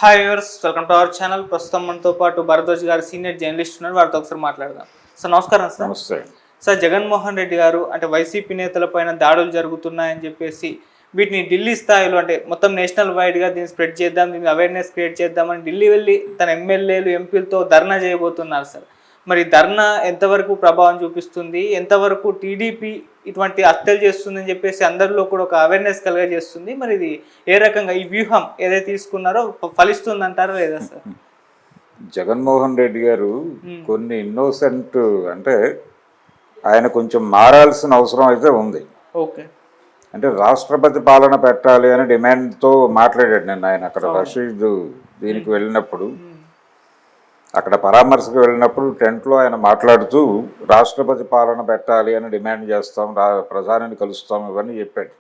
Hi viewers, welcome to our channel. ప్రస్తుతం మనతో పాటు భరద్వాజ్ గారు సీనియర్ జర్నలిస్ట్ ఉన్నారు. వారితో ఒకసారి మాట్లాడదాం. సార్ నమస్కారం. సార్ నమస్తే. సార్ జగన్మోహన్ రెడ్డి గారు అంటే వైసీపీ నేతలపైన దాడులు జరుగుతున్నాయని చెప్పేసి వీటిని ఢిల్లీ స్థాయిలో అంటే మొత్తం నేషనల్ వైడ్గా దీన్ని స్ప్రెడ్ చేద్దాం, దీన్ని అవేర్నెస్ క్రియేట్ చేద్దామని ఢిల్లీ వెళ్ళి తన ఎమ్మెల్యేలు ఎంపీలతో ధర్నా చేయబోతున్నారు. సార్ మరి ధర్నా ఎంతవరకు ప్రభావం చూపిస్తుంది, ఎంతవరకు టీడీపీ ఇటువంటి హత్యలు చేస్తుందని చెప్పేసి అందరిలో కూడా ఒక అవేర్నెస్ కలగజేస్తుంది? మరి ఇది ఏ రకంగా ఈ వ్యూహం ఏదైతే తీసుకున్నారో ఫలిస్తుంది అంటారా లేదా సార్? జగన్మోహన్ రెడ్డి గారు కొన్ని ఇన్నోసెంట్ అంటే ఆయన కొంచెం మారాల్సిన అవసరం అయితే ఉంది. ఓకే, అంటే రాష్ట్రపతి పాలన పెట్టాలి అని డిమాండ్తో మాట్లాడాడు నేను. ఆయన అక్కడ రషీద్ దీనికి వెళ్ళినప్పుడు, అక్కడ పరామర్శకు వెళ్ళినప్పుడు టెంట్లో ఆయన మాట్లాడుతూ రాష్ట్రపతి పాలన పెట్టాలి అని డిమాండ్ చేస్తాం, ప్రధానిని కలుస్తాం, ఇవన్నీ చెప్పాడు.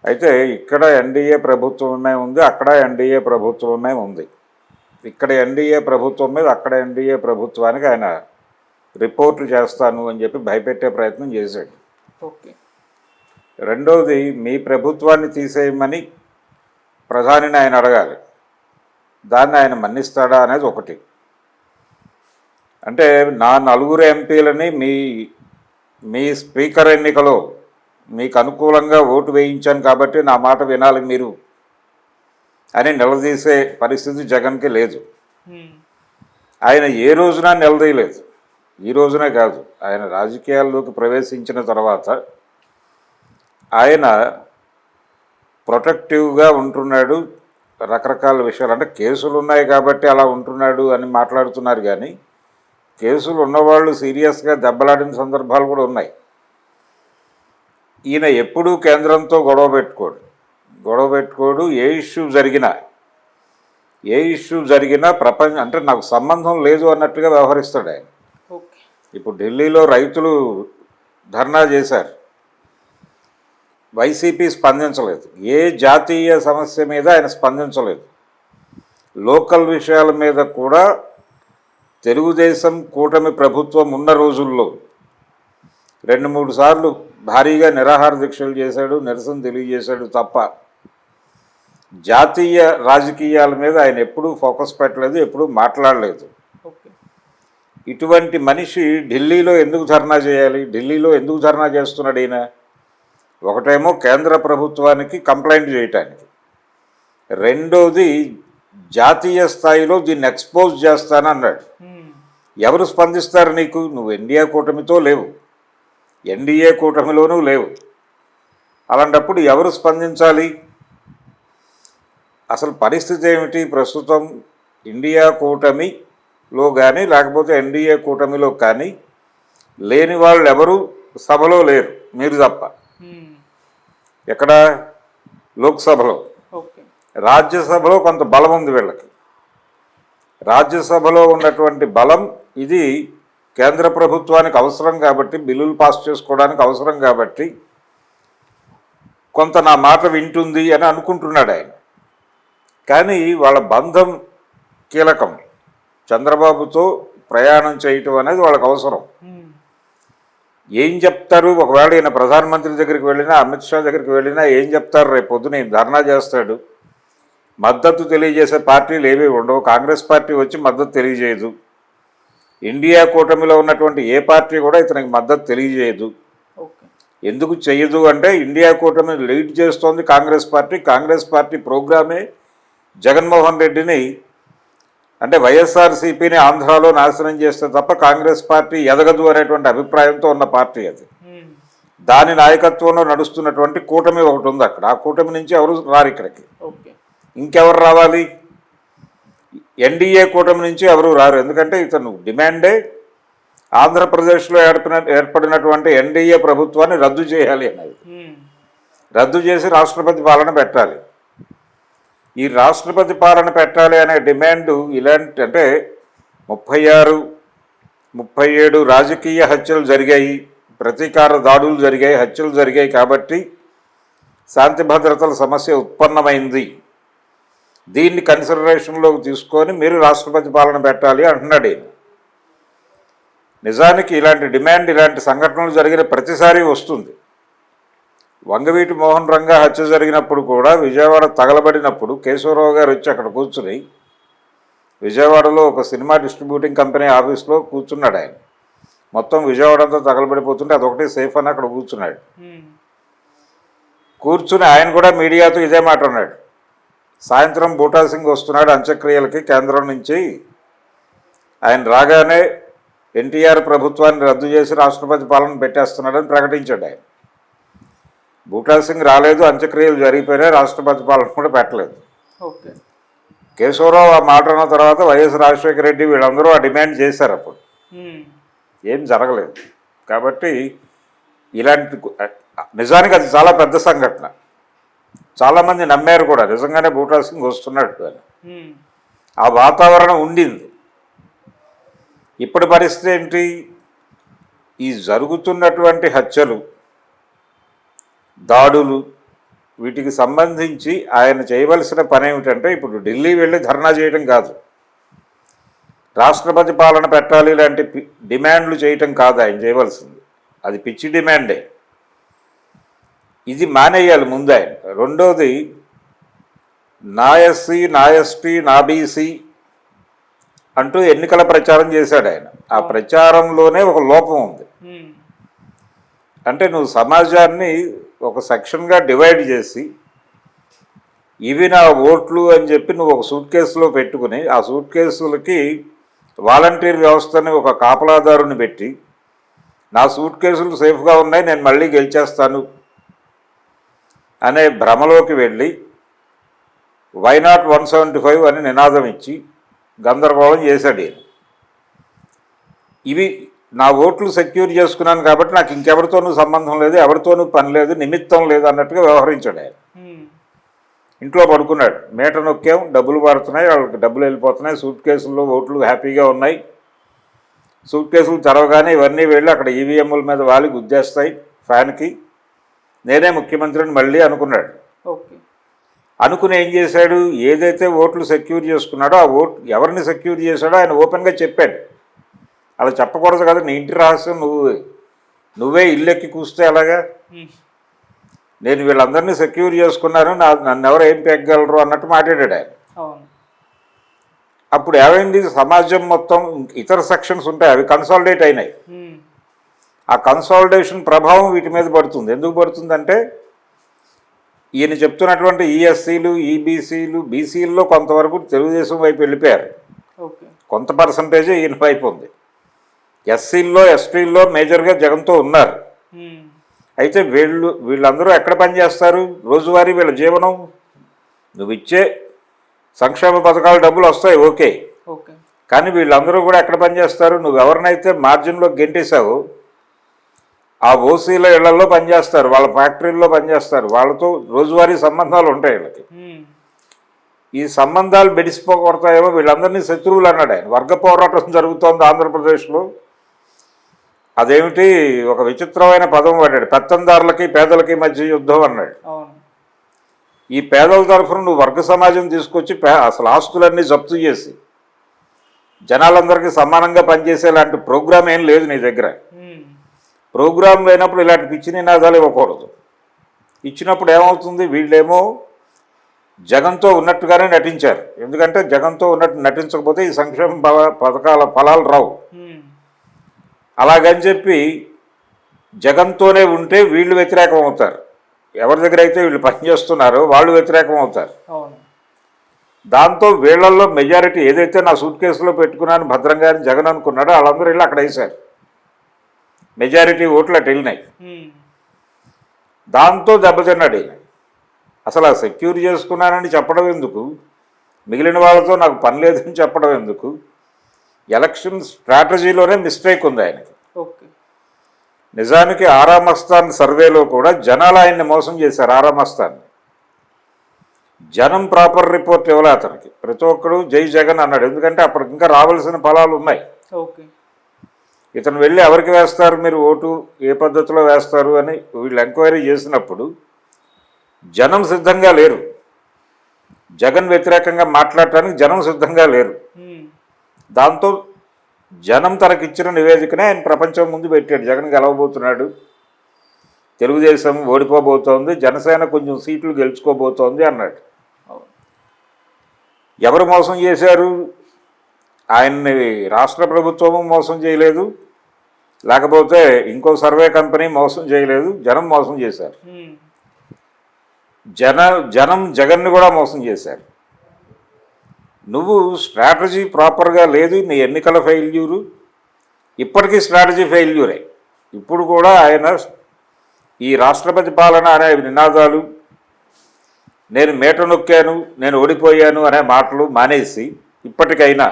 అయితే ఇక్కడ ఎన్డీఏ ప్రభుత్వమే ఉంది, అక్కడ ఎన్డీఏ ప్రభుత్వమే ఉంది. ఇక్కడ ఎన్డీఏ ప్రభుత్వం మీద అక్కడ ఎన్డీఏ ప్రభుత్వానికి ఆయన రిపోర్ట్లు చేస్తాను అని చెప్పి భయపెట్టే ప్రయత్నం చేశాడు. ఓకే. రెండవది, మీ ప్రభుత్వాన్ని తీసేయమని ప్రధానిని ఆయన అడగాలి, దాన్ని ఆయన మన్నిస్తాడా అనేది ఒకటి. అంటే నా 4 ఎంపీలని మీ స్పీకర్ ఎన్నికలో మీకు అనుకూలంగా ఓటు వేయించాను కాబట్టి నా మాట వినాలి మీరు అని నిలదీసే పరిస్థితి జగన్కి లేదు. ఆయన ఏ రోజున నిలదీయలేదు. ఈ రోజునే కాదు, ఆయన రాజకీయాల్లోకి ప్రవేశించిన తర్వాత ఆయన ప్రొటెక్టివ్గా ఉంటున్నాడు. రకరకాల విషయాలు అంటే కేసులు ఉన్నాయి కాబట్టి అలా ఉంటున్నాడు అని మాట్లాడుతున్నారు, కానీ కేసులు ఉన్నవాళ్ళు సీరియస్గా దెబ్బలాడిన సందర్భాలు కూడా ఉన్నాయి. ఈయన ఎప్పుడూ కేంద్రంతో గొడవ పెట్టుకోడు. ఏ ఇష్యూ జరిగినా ప్రపంచం అంటే నాకు సంబంధం లేదు అన్నట్టుగా వ్యవహరిస్తాడు ఆయన. ఇప్పుడు ఢిల్లీలో రైతులు ధర్నా చేశారు, వైసీపీ స్పందించలేదు. ఏ జాతీయ సమస్య మీద ఆయన స్పందించలేదు. లోకల్ విషయాల మీద కూడా తెలుగుదేశం కూటమి ప్రభుత్వం ఉన్న రోజుల్లో 2-3 సార్లు భారీగా నిరాహార దీక్షలు చేశాడు, నిరసన తెలియజేశాడు తప్ప జాతీయ రాజకీయాల మీద ఆయన ఎప్పుడూ ఫోకస్ పెట్టలేదు, ఎప్పుడూ మాట్లాడలేదు. ఇటువంటి మనిషి ఢిల్లీలో ఎందుకు ధర్నా చేయాలి? ఢిల్లీలో ఎందుకు ధర్నా చేస్తున్నాడు ఈయన? ఒకటేమో కేంద్ర ప్రభుత్వానికి కంప్లైంట్ చేయటానికి, రెండోది జాతీయ స్థాయిలో దీన్ని ఎక్స్పోజ్ చేస్తానన్నాడు. ఎవరు స్పందిస్తారు నీకు? నువ్వు ఎన్డీఏ కూటమితో లేవు, ఎన్డీఏ కూటమిలోనూ లేవు. అలాంటప్పుడు ఎవరు స్పందించాలి? అసలు పరిస్థితి ఏమిటి ప్రస్తుతం? ఇండియా కూటమిలో కానీ లేకపోతే ఎన్డీఏ కూటమిలో కానీ లేని వాళ్ళు ఎవరు సభలో లేరు, మీరు తప్ప. ఎక్కడ? లోక్సభలో. రాజ్యసభలో కొంత బలం ఉంది వీళ్ళకి. రాజ్యసభలో ఉన్నటువంటి బలం ఇది కేంద్ర ప్రభుత్వానికి అవసరం కాబట్టి, బిల్లులు పాస్ చేసుకోవడానికి అవసరం కాబట్టి కొంత నా మాట వింటుంది అని అనుకుంటున్నాడు ఆయన. కానీ వాళ్ళ బంధం కీలకం. చంద్రబాబుతో ప్రయాణం చేయటం అనేది వాళ్ళకి అవసరం. ఏం చెప్తారు? ఒకవేళ ఈయన ప్రధానమంత్రి దగ్గరికి వెళ్ళినా, అమిత్ షా దగ్గరికి వెళ్ళినా ఏం చెప్తారు? రేపు పొద్దున ఈయన ధర్నా చేస్తాడు, మద్దతు తెలియజేసే పార్టీలు ఏవి ఉండవు. కాంగ్రెస్ పార్టీ వచ్చి మద్దతు తెలియజేయదు. ఇండియా కూటమిలో ఉన్నటువంటి ఏ పార్టీ కూడా ఇతనికి మద్దతు తెలియజేయదు. ఎందుకు చెయ్యదు అంటే ఇండియా కూటమి లీడ్ చేస్తోంది కాంగ్రెస్ పార్టీ. కాంగ్రెస్ పార్టీ ప్రోగ్రామే జగన్మోహన్ రెడ్డిని అంటే వైఎస్ఆర్సీపీని ఆంధ్రాలో నాశనం చేస్తే తప్ప కాంగ్రెస్ పార్టీ ఎదగదు అనేటువంటి అభిప్రాయంతో ఉన్న పార్టీ అది. దాని నాయకత్వంలో నడుస్తున్నటువంటి కూటమి ఒకటి ఉంది అక్కడ. ఆ కూటమి నుంచి ఎవరు రారు ఇక్కడికి. ఇంకెవరు రావాలి? ఎన్డీఏ కూటమి నుంచి ఎవరు రారు. ఎందుకంటే ఇతను డిమాండే ఆంధ్రప్రదేశ్లో ఏర్పడినటువంటి ఎన్డీఏ ప్రభుత్వాన్ని రద్దు చేయాలి అనేది. రద్దు చేసి రాష్ట్రపతి పాలన పెట్టాలి. ఈ రాష్ట్రపతి పాలన పెట్టాలి అనే డిమాండ్ ఇలాంటి అంటే 36, 37 రాజకీయ హత్యలు జరిగాయి, ప్రతీకార దాడులు జరిగాయి, హత్యలు జరిగాయి కాబట్టి శాంతి భద్రతల సమస్య ఉత్పన్నమైంది. దీన్ని కన్సిడరేషన్లోకి తీసుకొని మీరు రాష్ట్రపతి పాలన పెట్టాలి అంటున్నాడు. నిజానికి ఇలాంటి డిమాండ్, ఇలాంటి సంఘటనలు జరిగిన ప్రతిసారి వస్తుంది. వంగవీటి మోహన్ రంగా హత్య జరిగినప్పుడు కూడా విజయవాడ తగలబడినప్పుడు కేశవరావు గారు వచ్చి అక్కడ కూర్చుని విజయవాడలో ఒక సినిమా డిస్ట్రిబ్యూటింగ్ కంపెనీ ఆఫీస్లో కూర్చున్నాడు ఆయన. మొత్తం విజయవాడ అంతా తగలబడిపోతుంటే అదొకటి సేఫ్ అని అక్కడ కూర్చున్నాడు. కూర్చుని ఆయన కూడా మీడియాతో ఇదే మాట అన్నాడు. సాయంత్రం బూటా సింగ్ వస్తున్నాడు అంత్యక్రియలకి కేంద్రం నుంచి, ఆయన రాగానే ఎన్టీఆర్ ప్రభుత్వాన్ని రద్దు చేసి రాష్ట్రపతి పాలన పెట్టేస్తున్నాడని ప్రకటించాడు ఆయన. బూటా సింగ్ రాలేదు, అంత్యక్రియలు జరిగిపోయినాయి, రాష్ట్రపతి పాలన కూడా పెట్టలేదు. ఓకే. కేశవరావు ఆ మాట అన్న తర్వాత వైఎస్ రాజశేఖర రెడ్డి వీళ్ళందరూ ఆ డిమాండ్ చేశారు. అప్పుడు ఏం జరగలేదు. కాబట్టి ఇలాంటి నిజానికి అది చాలా పెద్ద సంఘటన. చాలామంది నమ్మారు కూడా నిజంగానే బూటా సింగ్ వస్తున్నాడు అని. ఆ వాతావరణం ఉండింది. ఇప్పటి పరిస్థితి ఏంటి? ఈ జరుగుతున్నటువంటి హత్యలు, దాడులు, వీటికి సంబంధించి ఆయన చేయవలసిన పని ఏమిటంటే ఇప్పుడు ఢిల్లీ వెళ్ళి ధర్నా చేయడం కాదు, రాష్ట్రపతి పాలన పెట్టాలి లాంటి డిమాండ్లు చేయటం కాదు ఆయన చేయవలసింది. అది పిచ్చి డిమాండే. ఇది మానేయాలి ముందు ఆయన. రెండోది, నా ఎస్సీ, నా ఎస్టీ, నా బీసీ అంటూ ఎన్నికల ప్రచారం చేశాడు ఆయన. ఆ ప్రచారంలోనే ఒక లోపం ఉంది. అంటే నువ్వు సమాజాన్ని ఒక సెక్షన్గా డివైడ్ చేసి ఇవి నా ఓట్లు అని చెప్పి నువ్వు ఒక సూట్ కేసులో పెట్టుకుని ఆ సూట్ కేసులకి వాలంటీర్ వ్యవస్థని ఒక కాపలాదారుని పెట్టి నా సూట్ కేసులు సేఫ్గా ఉన్నాయి నేను మళ్ళీ గెలిచేస్తాను అనే భ్రమలోకి వెళ్ళి వై నాట్ 175 అని నినాదం ఇచ్చి గందరగోళం చేశాడు ఈయన. ఇవి నా ఓట్లు సెక్యూర్ చేసుకున్నాను కాబట్టి నాకు ఇంకెవరితోనూ సంబంధం లేదు, ఎవరితోనూ పని లేదు, నిమిత్తం లేదు అన్నట్టుగా వ్యవహరించాడు ఆయన. ఇంట్లో పడుకున్నాడు, మేట నొక్కాం, డబ్బులు పడుతున్నాయి, వాళ్ళకి డబ్బులు వెళ్ళిపోతున్నాయి, సూట్ కేసుల్లో ఓట్లు హ్యాపీగా ఉన్నాయి. సూట్ కేసులు తెరవగానే ఇవన్నీ వెళ్ళి అక్కడ ఈవీఎంల మీద వాలి గుద్దేస్తాయి ఫ్యాన్కి, నేనే ముఖ్యమంత్రిని మళ్ళీ అనుకున్నాడు. ఓకే. అనుకుని ఏం చేశాడు? ఏదైతే ఓట్లు సెక్యూర్ చేసుకున్నాడో ఆ ఓట్లు ఎవరిని సెక్యూర్ చేశాడో ఆయన ఓపెన్గా చెప్పాడు. అలా చెప్పకూడదు కదా, నీ ఇంటి రహస్యం నువ్వే ఇల్లెక్కి కూస్తే ఎలాగా? నేను వీళ్ళందరినీ సెక్యూర్ చేసుకున్నాను, నన్ను ఎవరు ఏం పెగ్గలరు అన్నట్టు మాట్లాడాడు ఆయన. అప్పుడు ఏమైంది? సమాజం మొత్తం ఇతర సెక్షన్స్ ఉంటాయి, అవి కన్సాలిడేట్ అయినాయి. ఆ కన్సాలిడేషన్ ప్రభావం వీటి మీద పడుతుంది. ఎందుకు పడుతుందంటే ఈయన చెప్తున్నటువంటి ఈఎస్సీలు, ఈబీసీలు, బీసీల్లో కొంతవరకు తెలుగుదేశం వైపు వెళ్ళిపోయారు, కొంత పర్సంటేజే ఈయన వైపు ఉంది. ఎస్సీల్లో, ఎస్టీల్లో మేజర్గా జగన్తో ఉన్నారు. అయితే వీళ్ళందరూ ఎక్కడ పనిచేస్తారు? రోజువారీ వీళ్ళ జీవనం, నువ్వు ఇచ్చే సంక్షేమ పథకాల డబ్బులు వస్తాయి, ఓకే, కానీ వీళ్ళందరూ కూడా ఎక్కడ పనిచేస్తారు? నువ్వు ఎవరినైతే మార్జిన్లో గెంటేసావో ఆ ఓసీల ఇళ్లలో పనిచేస్తారు, వాళ్ళ ఫ్యాక్టరీల్లో పనిచేస్తారు, వాళ్ళతో రోజువారీ సంబంధాలు ఉంటాయి వీళ్ళకి. ఈ సంబంధాలు బెడిసిపోకూడతాయేమో, వీళ్ళందరినీ శత్రువులు అన్నాడు ఆయన. వర్గ పోరాటం జరుగుతోంది ఆంధ్రప్రదేశ్లో. అదేమిటి, ఒక విచిత్రమైన పదం వాడాడు, పెత్తందారులకి పేదలకి మధ్య యుద్ధం అన్నాడు. ఈ పేదల తరఫున నువ్వు వర్గ సమాజం తీసుకొచ్చి అసలు ఆస్తులన్నీ జప్తు చేసి జనాలందరికీ సమానంగా పనిచేసేలాంటి ప్రోగ్రామ్ ఏం లేదు నీ దగ్గర. ప్రోగ్రాం లేనప్పుడు ఇలాంటి పిచ్చి నినాదాలు ఇవ్వకూడదు. ఇచ్చినప్పుడు ఏమవుతుంది? వీళ్ళేమో జగన్తో ఉన్నట్టుగానే నటించారు. ఎందుకంటే జగన్తో ఉన్నట్టు నటించకపోతే ఈ సంక్షేమ పథకాల ఫలాలు రావు. అలాగని చెప్పి జగన్తోనే ఉంటే వీళ్ళు వ్యతిరేకం అవుతారు. ఎవరి దగ్గర అయితే వీళ్ళు పనిచేస్తున్నారో వాళ్ళు వ్యతిరేకం అవుతారు. దాంతో వీళ్ళల్లో మెజారిటీ ఏదైతే నా సూట్ కేసులో పెట్టుకున్నాను భద్రంగా అని జగన్ అనుకున్నాడో వాళ్ళందరూ వెళ్ళి అక్కడ వేశారు. మెజారిటీ ఓట్లు అటు వెళ్ళినాయి. దాంతో దెబ్బతిన్నాడు ఈయన. అసలు ఆ సెక్యూర్ చేసుకున్నానని చెప్పడం ఎందుకు, మిగిలిన వాళ్ళతో నాకు పని లేదని చెప్పడం ఎందుకు? ఎలక్షన్ స్ట్రాటజీలోనే మిస్టేక్ ఉంది ఆయనకి. నిజానికి ఆరామస్థాన్ సర్వేలో కూడా జనాలు ఆయన్ని మోసం చేశారు. ఆరామస్థాన్ని జనం ప్రాపర్ రిపోర్ట్ ఇవ్వలే అతనికి. ప్రతి ఒక్కడు జై జగన్ అన్నాడు. ఎందుకంటే అప్పటికి ఇంకా రావాల్సిన ఫలాలు ఉన్నాయి. ఇతను వెళ్ళి ఎవరికి వేస్తారు మీరు ఓటు, ఏ పద్ధతిలో వేస్తారు అని వీళ్ళు ఎంక్వైరీ చేసినప్పుడు జనం సిద్ధంగా లేరు. జగన్ వ్యతిరేకంగా మాట్లాడటానికి జనం సిద్ధంగా లేరు. దాంతో జనం తనకిచ్చిన నివేదికనే ఆయన ప్రపంచం ముందు పెట్టాడు. జగన్ గెలవబోతున్నాడు, తెలుగుదేశం ఓడిపోబోతోంది, జనసేన కొంచెం సీట్లు గెలుచుకోబోతోంది అన్నాడు. ఎవరు మోసం చేశారు? ఆయన్ని రాష్ట్ర ప్రభుత్వము మోసం చేయలేదు, లేకపోతే ఇంకో సర్వే కంపెనీ మోసం చేయలేదు, జనం మోసం చేశారు. జనం జగన్ని కూడా మోసం చేశారు. నువ్వు స్ట్రాటజీ ప్రాపర్గా లేదు, నీ ఎన్నికల ఫెయిల్యూరు, ఇప్పటికీ స్ట్రాటజీ ఫెయిల్యూరే. ఇప్పుడు కూడా ఆయన ఈ రాష్ట్రపతి పాలన అనే నినాదాలు, నేను మేట నొక్కాను, నేను ఓడిపోయాను అనే మాటలు మానేసి ఇప్పటికైనా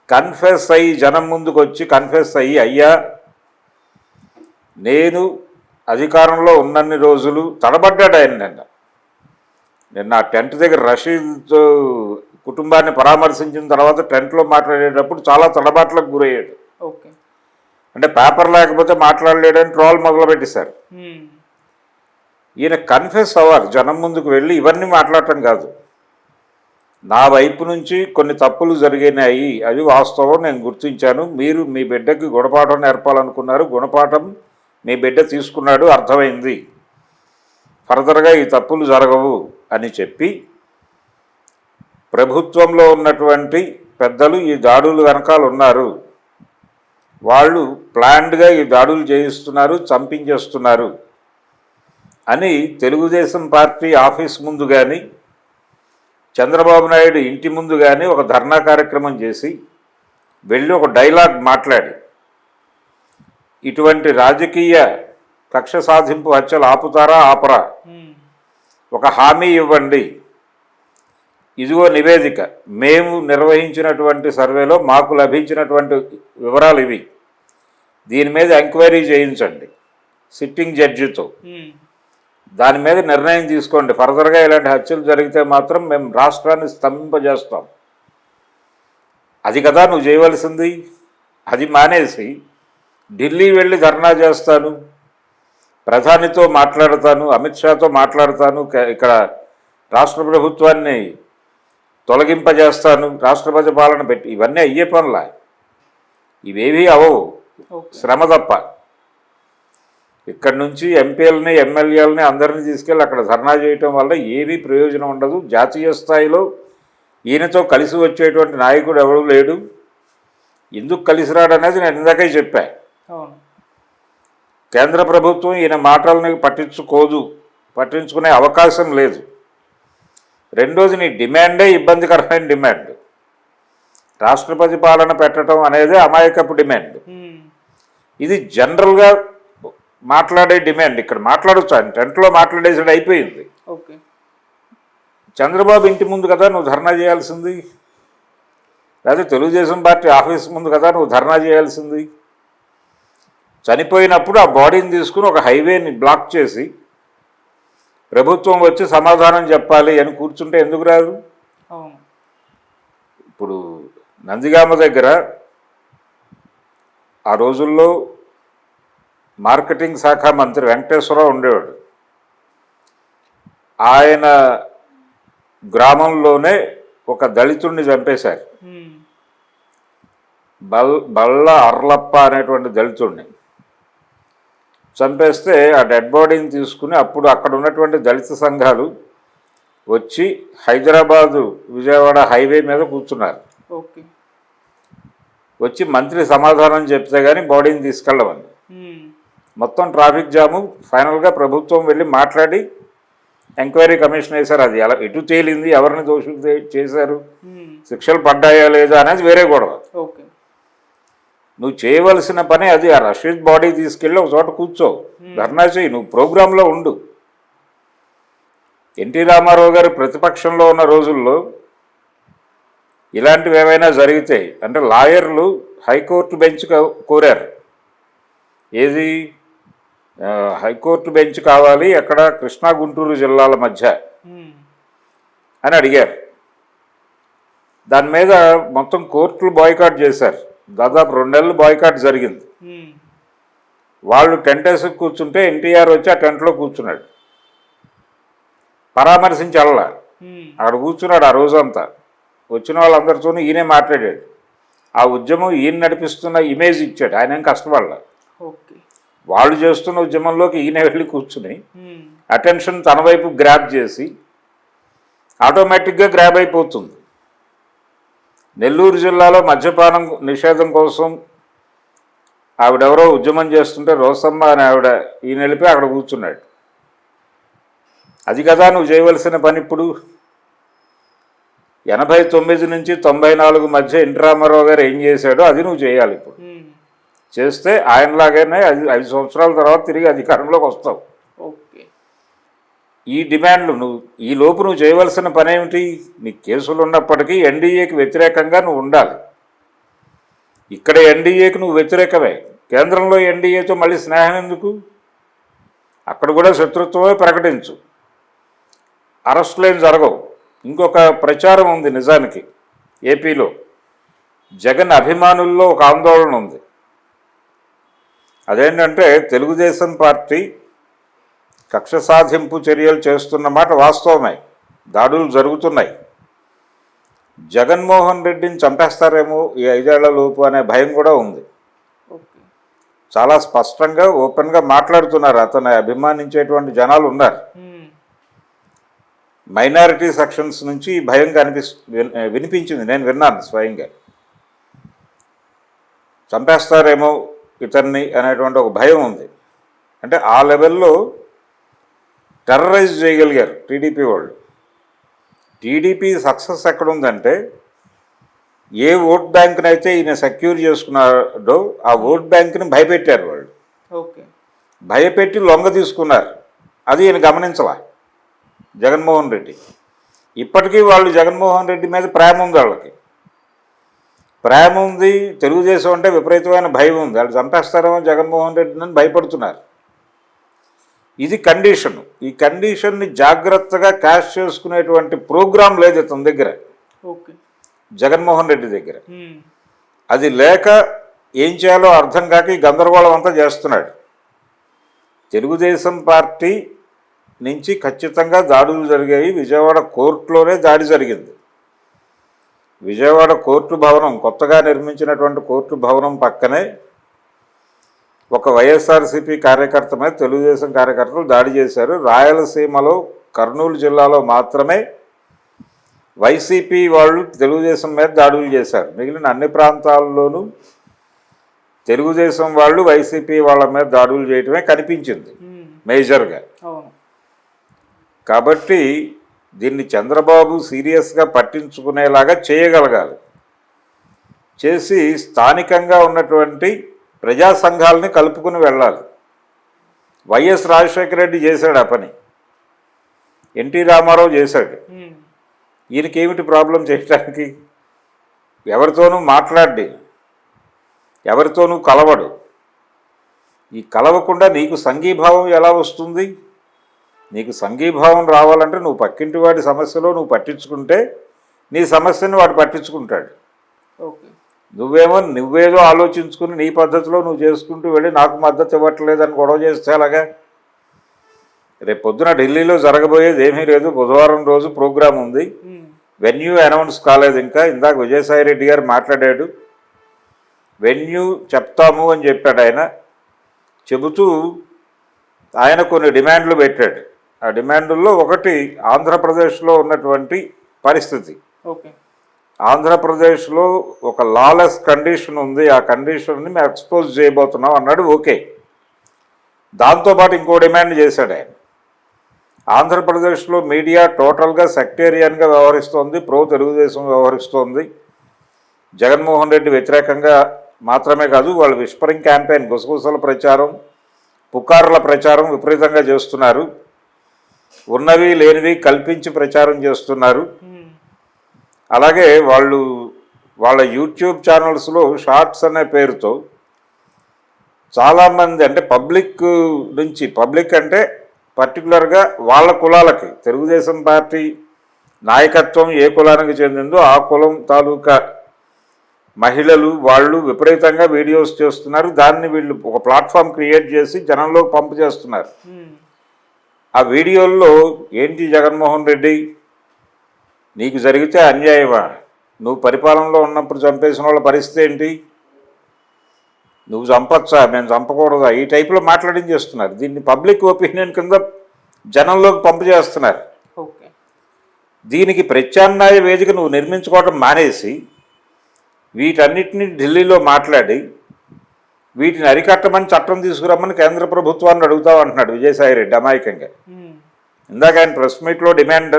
కన్ఫెస్ అయ్యి, జనం ముందుకు వచ్చి కన్ఫెస్ అయ్యి, అయ్యా నేను అధికారంలో ఉన్నన్ని రోజులు తడబడ్డాడు ఆయన. నిన్న ఆ టెంట్ దగ్గర రషీద్ కుటుంబాన్ని పరామర్శించిన తర్వాత టెంట్లో మాట్లాడేటప్పుడు చాలా తడబాట్లకు గురయ్యాడు. అంటే పేపర్ లేకపోతే మాట్లాడలేడని ట్రోల్ మొదలుపెట్టేశారు. ఈయన కన్ఫెస్ అవ్వాలి, జనం ముందుకు వెళ్ళి ఇవన్నీ మాట్లాడటం కాదు, నా వైపు నుంచి కొన్ని తప్పులు జరిగినాయి, అది వాస్తవం, నేను గుర్తించాను, మీరు మీ బిడ్డకి గుణపాఠం నేర్పాలనుకున్నారు, గుణపాఠం మీ బిడ్డ తీసుకున్నాడు, అర్థమైంది, ఫర్దర్గా ఈ తప్పులు జరగవు అని చెప్పి ప్రభుత్వంలో ఉన్నటువంటి పెద్దలు ఈ దాడులు వెనకాల ఉన్నారు, వాళ్ళు ప్లాన్డ్గా ఈ దాడులు చేయిస్తున్నారు, చంపించేస్తున్నారు అని తెలుగుదేశం పార్టీ ఆఫీస్ ముందు కానీ చంద్రబాబు నాయుడు ఇంటి ముందు కానీ ఒక ధర్నా కార్యక్రమం చేసి వెళ్ళి ఒక డైలాగ్ మాట్లాడి ఇటువంటి రాజకీయ కక్ష సాధింపు హత్యలు ఆపుతారా ఆపరా, ఒక హామీ ఇవ్వండి, ఇదిగో నివేదిక, మేము నిర్వహించినటువంటి సర్వేలో మాకు లభించినటువంటి వివరాలు ఇవి, దీని మీద ఎంక్వైరీ చేయించండి సిట్టింగ్ జడ్జితో, దాని మీద నిర్ణయం తీసుకోండి, ఫర్దర్గా ఇలాంటి హత్యలు జరిగితే మాత్రం మేము రాష్ట్రాన్ని స్తంభింపజేస్తాం. అది కదా నువ్వు చేయవలసింది. అది మానేసి ఢిల్లీ వెళ్ళి ధర్నా చేస్తాను, ప్రధానితో మాట్లాడతాను, అమిత్ షాతో మాట్లాడతాను, ఇక్కడ రాష్ట్ర ప్రభుత్వాన్ని తొలగింపజేస్తాను, రాష్ట్రపతి పాలన పెట్టి, ఇవన్నీ అయ్యే పనులా, ఇవేవీ అవవు, శ్రమ తప్ప. ఇక్కడి నుంచి ఎంపీలని ఎమ్మెల్యేలని అందరినీ తీసుకెళ్ళి అక్కడ ధర్నా చేయటం వల్ల ఏమీ ప్రయోజనం ఉండదు. జాతీయ స్థాయిలో ఈయనతో కలిసి వచ్చేటువంటి నాయకుడు ఎవడు లేడు. ఎందుకు కలిసి రాడనేది నేను ఇందాకే చెప్పా. కేంద్ర ప్రభుత్వం ఈయన మాటలని పట్టించుకునే అవకాశం లేదు. రెండోది, నీ డిమాండే ఇబ్బందికరమైన డిమాండ్. రాష్ట్రపతి పాలన పెట్టడం అనేది అమాయకపు డిమాండ్. ఇది జనరల్గా మాట్లాడే డిమాండ్. ఇక్కడ మాట్లాడచ్చు, ఆయన టెంట్లో మాట్లాడేసాడు, అయిపోయింది. చంద్రబాబు ఇంటి ముందు కదా నువ్వు ధర్నా చేయాల్సింది, లేదా తెలుగుదేశం పార్టీ ఆఫీస్ ముందు కదా నువ్వు ధర్నా చేయాల్సింది. చనిపోయినప్పుడు ఆ బాడీని తీసుకుని ఒక హైవేని బ్లాక్ చేసి ప్రభుత్వం వచ్చి సమాధానం చెప్పాలి అని కూర్చుంటే ఎందుకు రాదు? ఇప్పుడు నందిగామ దగ్గర ఆ రోజుల్లో మార్కెటింగ్ శాఖ మంత్రి వెంకటేశ్వరరావు ఉండేవాడు. ఆయన గ్రామంలోనే ఒక దళితుడిని చంపేశారు, బల్ల అర్లప్ప అనేటువంటి దళితుడిని చంపేస్తే ఆ డెడ్ బాడీని తీసుకుని అప్పుడు అక్కడ ఉన్నటువంటి దళిత సంఘాలు వచ్చి హైదరాబాదు విజయవాడ హైవే మీద కూర్చున్నారు. వచ్చి మంత్రి సమాధానం చెప్తే కానీ బాడీని తీసుకెళ్ళమని. మొత్తం ట్రాఫిక్ జాము. ఫైనల్గా ప్రభుత్వం వెళ్ళి మాట్లాడి ఎంక్వైరీ కమిషన్ వేశారు. అది ఎలా ఎటు తేలింది, ఎవరిని దోషులు చేశారు, శిక్షలు పడ్డాయా లేదా అనేది వేరే గొడవ. నువ్వు చేయవలసిన పని అది. ఆ రషీద్ బాడీ తీసుకెళ్ళి ఒక చోట కూర్చో, ధర్నా చేయి, నువ్వు ప్రోగ్రాంలో ఉండు. ఎన్టీ రామారావు గారు ప్రతిపక్షంలో ఉన్న రోజుల్లో ఇలాంటివి ఏమైనా జరిగితే అంటే లాయర్లు హైకోర్టు బెంచ్ కోరారు. ఏది హైకోర్టు బెంచ్ కావాలి ఎక్కడ, కృష్ణా గుంటూరు జిల్లాల మధ్య అని అడిగారు. దాని మీద మొత్తం కోర్టులు బాయ్కాట్ చేశారు. దాదాపు 2 నెలలు బాయ్కాట్ జరిగింది. వాళ్ళు టెంట్ వేసి కూర్చుంటే ఎన్టీఆర్ వచ్చి ఆ టెంట్లో కూర్చున్నాడు, పరామర్శించి వెళ్ళా, అక్కడ కూర్చున్నాడు ఆ రోజంతా. వచ్చిన వాళ్ళందరితోనూ ఈయనే మాట్లాడాడు. ఆ ఉద్యమం ఈయన నడిపిస్తున్న ఇమేజ్ ఇచ్చాడు. ఆయన ఏం కష్టపడలా. వాళ్ళు చేస్తున్న ఉద్యమంలోకి ఈయన వెళ్ళి కూర్చుని ఉమ్, అటెన్షన్ తన వైపు గ్రాబ్ చేసి ఆటోమేటిక్గా గ్రాబ్ అయిపోతుంది. నెల్లూరు జిల్లాలో మద్యపానం నిషేధం కోసం ఆవిడెవరో ఉద్యమం చేస్తుంటే రోసమ్మ అని ఆవిడ ఈయన వెళ్ళిపోయి అక్కడ కూర్చున్నాడు. అది కదా నువ్వు చేయవలసిన పని. ఇప్పుడు 89 నుంచి 94 మధ్య ఎన్టీ రామారావు గారు ఏం చేశాడో అది నువ్వు చేయాలి. ఇప్పుడు ఉమ్, చేస్తే ఆయనలాగానే 5 సంవత్సరాల తర్వాత తిరిగి అధికారంలోకి వస్తావు. ఓకే. ఈ డిమాండ్లు నువ్వు ఈ లోపు నువ్వు చేయవలసిన పని ఏమిటి? నీ కేసులు ఉన్నప్పటికీ ఎన్డీఏకి వ్యతిరేకంగా నువ్వు ఉండాలి. ఇక్కడ ఎన్డీఏకి నువ్వు వ్యతిరేకమే, కేంద్రంలో ఎన్డీఏతో మళ్ళీ స్నేహం ఎందుకు? అక్కడ కూడా శత్రుత్వమే ప్రకటించు. అరెస్టులు ఏం జరగవు. ఇంకొక ప్రచారం ఉంది నిజానికి ఏపీలో, జగన్ అభిమానుల్లో ఒక ఆందోళన ఉంది. అదేంటంటే తెలుగుదేశం పార్టీ కక్ష సాధింపు చర్యలు చేస్తున్న మాట వాస్తవమే, దాడులు జరుగుతున్నాయి. జగన్మోహన్ రెడ్డిని చంపేస్తారేమో ఈ 5 ఏళ్ల లోపు అనే భయం కూడా ఉంది. ఓకే. చాలా స్పష్టంగా ఓపెన్గా మాట్లాడుతున్నారు. అతను అభిమానించేటువంటి జనాలు ఉన్నారు. ఉమ్, మైనారిటీ సెక్షన్స్ నుంచి ఈ భయం వినిపించింది. నేను విన్నాను స్వయంగా. చంపేస్తారేమో ఇతన్ని అనేటువంటి ఒక భయం ఉంది. అంటే ఆ లెవెల్లో టెర్రరైజ్ చేయగలిగారు టీడీపీ వాళ్ళు. టీడీపీ సక్సెస్ ఎక్కడుందంటే, ఏ ఓట్ బ్యాంక్ని అయితే ఈయన సెక్యూర్ చేసుకున్నాడో ఆ ఓట్ బ్యాంక్ని భయపెట్టారు వాళ్ళు. ఓకే. భయపెట్టి లొంగ తీసుకున్నారు. అది ఈయన గమనించలా జగన్మోహన్ రెడ్డి. ఇప్పటికీ వాళ్ళు జగన్మోహన్ రెడ్డి మీద ప్రేమ ఉంది, వాళ్ళకి ప్రేమ ఉంది. తెలుగుదేశం అంటే విపరీతమైన భయం ఉంది. వాళ్ళు చంపేస్తారేమో జగన్మోహన్ రెడ్డిని భయపడుతున్నారు. ఇది కండిషన్. ఈ కండిషన్ని జాగ్రత్తగా క్యాష్ చేసుకునేటువంటి ప్రోగ్రాం లేదు ఇతని దగ్గర, ఓకే, జగన్మోహన్ రెడ్డి దగ్గర. ఉమ్, అది లేక ఏం చేయాలో అర్థం కాక ఈ గందరగోళం అంతా చేస్తున్నాడు. తెలుగుదేశం పార్టీ నుంచి ఖచ్చితంగా దాడులు జరిగాయి. విజయవాడ కోర్టులోనే దాడి జరిగింది. విజయవాడ కోర్టు భవనం, కొత్తగా నిర్మించినటువంటి కోర్టు భవనం పక్కనే ఒక వైఎస్ఆర్సీపీ కార్యకర్త మీద తెలుగుదేశం కార్యకర్తలు దాడి చేశారు. రాయలసీమలో కర్నూలు జిల్లాలో మాత్రమే వైసీపీ వాళ్ళు తెలుగుదేశం మీద దాడులు చేశారు. మిగిలిన అన్ని ప్రాంతాల్లోనూ తెలుగుదేశం వాళ్ళు వైసీపీ వాళ్ళ మీద దాడులు చేయటమే కనిపించింది మేజర్గా. అవును. కాబట్టి దీన్ని చంద్రబాబు సీరియస్గా పట్టించుకునేలాగా చేయగలగాలి. చేసి స్థానికంగా ఉన్నటువంటి ప్రజా సంఘాలని కలుపుకుని వెళ్ళాలి. వైఎస్ రాజశేఖర రెడ్డి చేశాడు ఆ పని, ఎన్టీ రామారావు చేశాడు. ఈయనకేమిటి ప్రాబ్లం చేయడానికి? ఎవరితోనూ మాట్లాడి, ఎవరితోనూ కలవడు. ఈ కలవకుండా నీకు సంఘీభావం ఎలా వస్తుంది? నీకు సంఘీభావం రావాలంటే నువ్వు పక్కింటి వాడి సమస్యలో నువ్వు పట్టించుకుంటే నీ సమస్యను వాడు పట్టించుకుంటాడు. ఓకే. నువ్వేదో ఆలోచించుకుని నీ పద్ధతిలో నువ్వు చేసుకుంటూ వెళ్ళి నాకు మద్దతు ఇవ్వట్లేదని గొడవ చేస్తే అలాగా? రేపు పొద్దున ఢిల్లీలో జరగబోయేది ఏమీ లేదు. బుధవారం రోజు ప్రోగ్రాం ఉంది. వెన్యూ అనౌన్స్ కాలేదు ఇంకా. ఇందాక విజయసాయి రెడ్డి గారు మాట్లాడాడు, వెన్యూ చెప్తాము అని చెప్పాడు ఆయన. చెబుతూ ఆయన కొన్ని డిమాండ్లు పెట్టాడు. ఆ డిమాండ్లలో ఒకటి ఆంధ్రప్రదేశ్లో ఉన్నటువంటి పరిస్థితి. ఓకే. ఆంధ్రప్రదేశ్లో ఒక లాలెస్ కండిషన్ ఉంది, ఆ కండిషన్ని మేము ఎక్స్పోజ్ చేయబోతున్నాం అన్నాడు. ఓకే. దాంతోపాటు ఇంకో డిమాండ్ చేశాడు ఆయన. ఆంధ్రప్రదేశ్లో మీడియా టోటల్గా సెక్టేరియన్గా వ్యవహరిస్తోంది, ప్రో తెలుగుదేశం వ్యవహరిస్తోంది. జగన్మోహన్ రెడ్డి వ్యతిరేకంగా మాత్రమే కాదు, వాళ్ళు విస్పరింగ్ క్యాంపెయిన్, గుసగుసల ప్రచారం, పుకార్ల ప్రచారం విపరీతంగా చేస్తున్నారు. ఉన్నవి లేనివి కల్పించి ప్రచారం చేస్తున్నారు. అలాగే వాళ్ళ యూట్యూబ్ ఛానల్స్లో షార్ట్స్ అనే పేరుతో చాలామంది, అంటే పబ్లిక్ అంటే పర్టికులర్గా వాళ్ళ కులాలకి, తెలుగుదేశం పార్టీ నాయకత్వం ఏ కులానికి చెందిందో ఆ కులం తాలూకా మహిళలు వాళ్ళు విపరీతంగా వీడియోస్ చేస్తున్నారు. దాన్ని వీళ్ళు ఒక ప్లాట్ఫామ్ క్రియేట్ చేసి జనంలోకి పంపు చేస్తున్నారు. ఆ వీడియోల్లో ఏంటి జగన్మోహన్ రెడ్డి, నీకు జరిగితే అన్యాయమా? నువ్వు పరిపాలనలో ఉన్నప్పుడు చంపేసిన వాళ్ళ పరిస్థితి ఏంటి? నువ్వు చంపచ్చా, మేము చంపకూడదా, ఈ టైప్లో మాట్లాడించేస్తున్నారు. దీన్ని పబ్లిక్ ఒపీనియన్ కింద జనంలోకి పంపు చేస్తున్నారు. ఓకే. దీనికి ప్రత్యామ్నాయ వేదిక నువ్వు నిర్మించుకోవడం మానేసి వీటన్నిటిని ఢిల్లీలో మాట్లాడి వీటిని అరికట్టమని చట్టం తీసుకురమ్మని కేంద్ర ప్రభుత్వాన్ని అడుగుతావు అంటున్నాడు విజయసాయి రెడ్డి అమాయకంగా. ఇందాక ఆయన ప్రెస్ మీట్లో డిమాండ్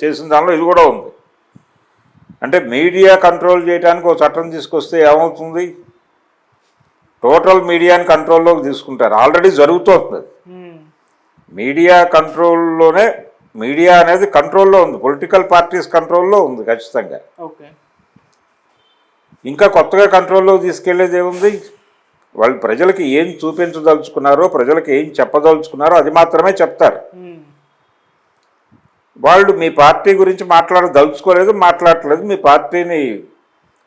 చేసిన దానిలో ఇది కూడా ఉంది. అంటే మీడియా కంట్రోల్ చేయడానికి ఒక చట్టం తీసుకొస్తే ఏమవుతుంది, టోటల్ మీడియాని కంట్రోల్లోకి తీసుకుంటారు. ఆల్రెడీ జరుగుతోంది. మీడియా కంట్రోల్లోనే, మీడియా అనేది కంట్రోల్లో ఉంది, పొలిటికల్ పార్టీస్ కంట్రోల్లో ఉంది ఖచ్చితంగా. ఓకే. ఇంకా కొత్తగా కంట్రోల్లో తీసుకెళ్లేది ఏముంది, వాళ్ళు ప్రజలకి ఏం చూపించదలుచుకున్నారో, ప్రజలకు ఏం చెప్పదలుచుకున్నారో అది మాత్రమే చెప్తారు. వాళ్ళు మీ పార్టీ గురించి మాట్లాడదలుచుకోలేదు, మాట్లాడట్లేదు. మీ పార్టీని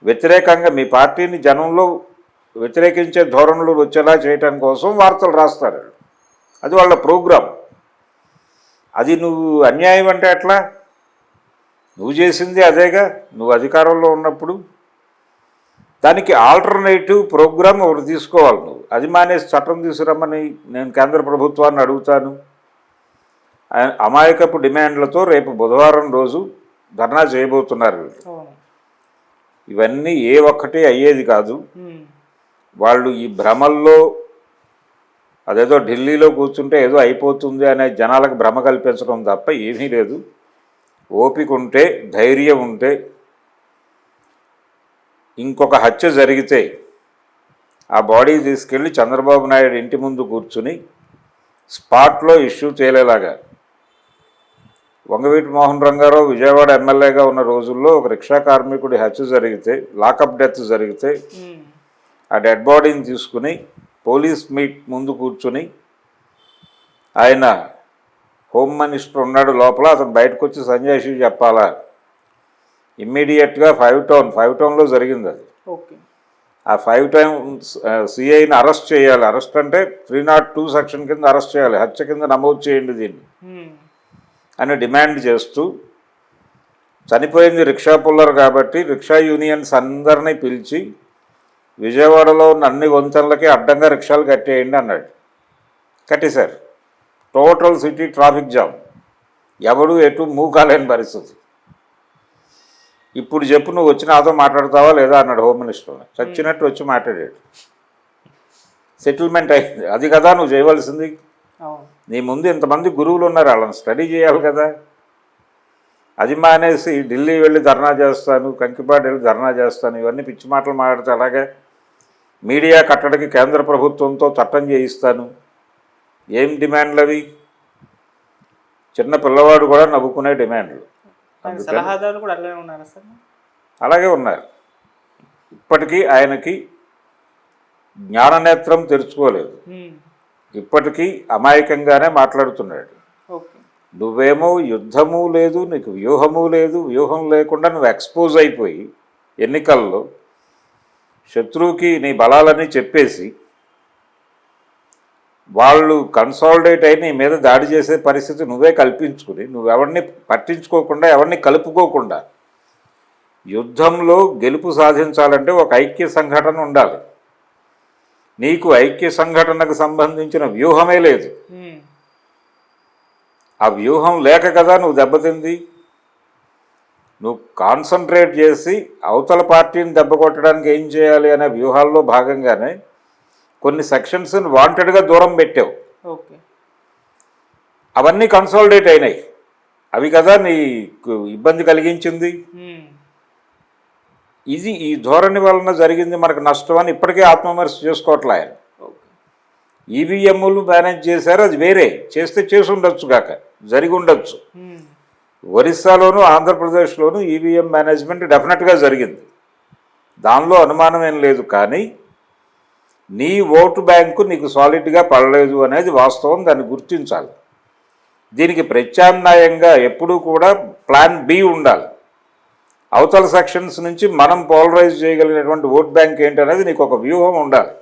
వ్యతిరేకంగా, మీ పార్టీని జనంలో వ్యతిరేకించే ధోరణులు వచ్చేలా చేయటం కోసం వార్తలు రాస్తారు. అది వాళ్ళ ప్రోగ్రాం. అది నువ్వు అన్యాయం అంటే ఎట్లా? నువ్వు చేసింది అదేగా నువ్వు అధికారంలో ఉన్నప్పుడు. దానికి ఆల్టర్నేటివ్ ప్రోగ్రామ్ ఒకటి తీసుకోవాలి నువ్వు. అది మానేసి చట్టం తీసుకురమ్మని నేను కేంద్ర ప్రభుత్వాన్ని అడుగుతాను. అమాయకపు డిమాండ్లతో రేపు బుధవారం రోజు ధర్నా చేయబోతున్నారు. ఇవన్నీ ఏ ఒక్కటి అయ్యేది కాదు. వాళ్ళు ఈ భ్రమల్లో అదేదో ఢిల్లీలో కూర్చుంటే ఏదో అయిపోతుంది అనే జనాలకు భ్రమ కల్పించడం తప్ప ఏమీ లేదు. ఓపిక ఉంటే, ధైర్యం ఉంటే, ఇంకొక హత్య జరిగితే ఆ బాడీ తీసుకెళ్ళి చంద్రబాబు నాయుడు ఇంటి ముందు కూర్చుని స్పాట్లో ఇష్యూ చేయలేలాగా. వంగవీటి మోహన్ రంగారావు విజయవాడ ఎమ్మెల్యేగా ఉన్న రోజుల్లో ఒక రిక్షా కార్మికుడి హత్య జరిగితే, లాకప్ డెత్ జరిగితే ఆ డెడ్ బాడీని తీసుకుని పోలీస్ మీట్ ముందు కూర్చుని, ఆయన హోమ్ మినిస్టర్ ఉన్నాడు లోపల, అతను బయటకు వచ్చి సంజయ్ చెప్పాలా, ఇమ్మీడియట్గా 5 టౌన్లో జరిగింది అది. ఆ 5 టౌన్ సిఐని అరెస్ట్ చేయాలి. అరెస్ట్ అంటే 302 సెక్షన్ కింద అరెస్ట్ చేయాలి, హత్య కింద నమోదు చేయండి దీన్ని అని డిమాండ్ చేస్తూ, చనిపోయింది రిక్షా పుల్లర్ కాబట్టి రిక్షా యూనియన్స్ అందరినీ పిలిచి విజయవాడలో ఉన్న అన్ని వంతెనలకి అడ్డంగా రిక్షాలు కట్టేయండి అన్నాడు. కట్టేశారు. టోటల్ సిటీ ట్రాఫిక్ జామ్, ఎవడు ఎటు మూవ్ కాలేని పరిస్థితి. ఇప్పుడు చెప్పు, నువ్వు వచ్చి నాతో మాట్లాడతావా లేదా అన్నాడు హోమ్ మినిస్టర్. చచ్చినట్టు వచ్చి మాట్లాడాడు. సెటిల్మెంట్ అయింది. అది కదా నువ్వు చేయవలసింది. నీ ముందు ఇంతమంది గురువులు ఉన్నారు, వాళ్ళని స్టడీ చేయాలి కదా. అది మానేసి ఢిల్లీ వెళ్ళి ధర్నా చేస్తాను, కంకిపాడు వెళ్ళి ధర్నా చేస్తాను, ఇవన్నీ పిచ్చి మాటలు మాట్లాడితే అలాగే. మీడియా కట్టడికి కేంద్ర ప్రభుత్వంతో చట్టం చేయిస్తాను. ఏం డిమాండ్లు అవి? చిన్న పిల్లవాడు కూడా నవ్వుకునే డిమాండ్లు. సలహాదారులు కూడా అలాగే ఉన్నారా సార్? అలాగే ఉన్నారు. ఇప్పటికీ ఆయనకి జ్ఞాననేత్రం తెరుచుకోలేదు. ఇప్పటికీ అమాయకంగానే మాట్లాడుతున్నాడు. నువ్వేమో యుద్ధము లేదు, నీకు వ్యూహము లేదు. వ్యూహం లేకుండా నువ్వు ఎక్స్పోజ్ అయిపోయి ఎన్నికల్లో శత్రువుకి నీ బలాలని చెప్పేసి వాళ్ళు కన్సాలిడేట్ అయి నీ మీద దాడి చేసే పరిస్థితి నువ్వే కల్పించుకుని, నువ్వెవరిని పట్టించుకోకుండా, ఎవరిని కలుపుకోకుండా యుద్ధంలో గెలుపు సాధించాలంటే ఒక ఐక్య సంఘటన ఉండాలి. నీకు ఐక్య సంఘటనకు సంబంధించిన వ్యూహమే లేదు. ఆ వ్యూహం లేక కదా నువ్వు దెబ్బతింది. నువ్వు కాన్సన్ట్రేట్ చేసి అవతల పార్టీని దెబ్బ కొట్టడానికి ఏం చేయాలి అనే వ్యూహాల్లో భాగంగానే కొన్ని సెక్షన్స్ని వాంటెడ్గా దూరం పెట్టావు. అవన్నీ కన్సాలిడేట్ అయినాయి. అవి కదా నీకు ఇబ్బంది కలిగించింది. ఇది ఈ ధోరణి వలన జరిగింది మనకు నష్టం అని ఇప్పటికే ఆత్మవిమర్శ చేసుకోవట్లే ఆయన. ఈవీఎంలు మేనేజ్ చేశారు, అది వేరే. చేస్తే చేసి ఉండొచ్చు కాక, జరిగి ఉండొచ్చు. ఒరిస్సాలోను ఆంధ్రప్రదేశ్లోను ఈవీఎం మేనేజ్మెంట్ డెఫినెట్గా జరిగింది, దానిలో అనుమానం ఏం లేదు. కానీ నీ ఓటు బ్యాంకు నీకు సాలిడ్గా పడలేదు అనేది వాస్తవం, దాన్ని గుర్తించాలి. దీనికి ప్రత్యామ్నాయంగా ఎప్పుడూ కూడా ప్లాన్ బి ఉండాలి. అవతల సెక్షన్స్ నుంచి మనం పోలరైజ్ చేయగలిగినటువంటి ఓట్ బ్యాంక్ ఏంటనేది నీకు ఒక వ్యూహం ఉండాలి,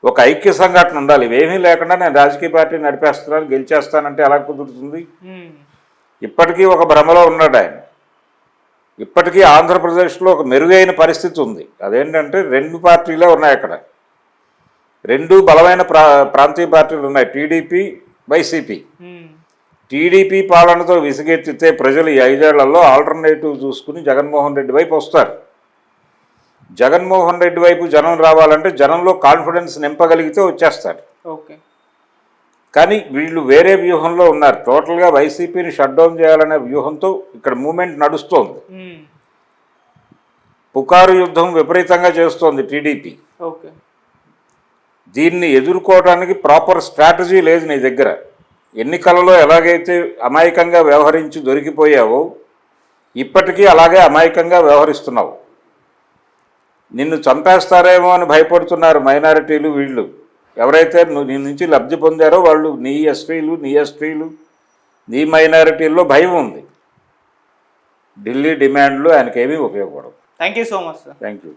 ఒక ఐక్య సంఘటన ఉండాలి. ఇవేమీ లేకుండా నేను రాజకీయ పార్టీ నడిపేస్తున్నాను, గెలిచేస్తానంటే ఎలా కుదురుతుంది? ఇప్పటికీ ఒక భ్రమలో ఉన్నాడు ఆయన. ఇప్పటికీ ఆంధ్రప్రదేశ్లో ఒక మెరుగైన పరిస్థితి ఉంది. అదేంటంటే 2 పార్టీలే ఉన్నాయి అక్కడ. రెండు బలమైన ప్రాంతీయ పార్టీలు ఉన్నాయి, టీడీపీ, వైసీపీ. టీడీపీ పాలనతో విసిగెత్తితే ప్రజలు ఈ 5 ఏళ్లలో ఆల్టర్నేటివ్ చూసుకుని జగన్మోహన్ రెడ్డి వైపు వస్తారు. జగన్మోహన్ రెడ్డి వైపు జనం రావాలంటే జనంలో కాన్ఫిడెన్స్ నింపగలిగితే వచ్చేస్తారు. ఓకే. కానీ వీళ్ళు వేరే వ్యూహంలో ఉన్నారు. టోటల్గా వైసీపీని షట్ డౌన్ చేయాలనే వ్యూహంతో ఇక్కడ మూమెంట్ నడుస్తోంది. పుకారు యుద్ధం విపరీతంగా చేస్తోంది టీడీపీ. ఓకే. దీన్ని ఎదుర్కోవడానికి ప్రాపర్ స్ట్రాటజీ లేదు నీ దగ్గర. ఎన్నికలలో ఎలాగైతే అమాయకంగా వ్యవహరించి దొరికిపోయావో ఇప్పటికీ అలాగే అమాయకంగా వ్యవహరిస్తున్నావు. నిన్ను చంపేస్తారేమో అని భయపడుతున్నారు మైనారిటీలు. వీళ్ళు ఎవరైతే నీ నుంచి లబ్ధి పొందారో వాళ్ళు నీ ఎస్టీలు నీ మైనారిటీల్లో భయం ఉంది. ఢిల్లీ డిమాండ్లు ఆయనకేమీ ఉపయోగపడవు. Thank you so much sir. Thank you.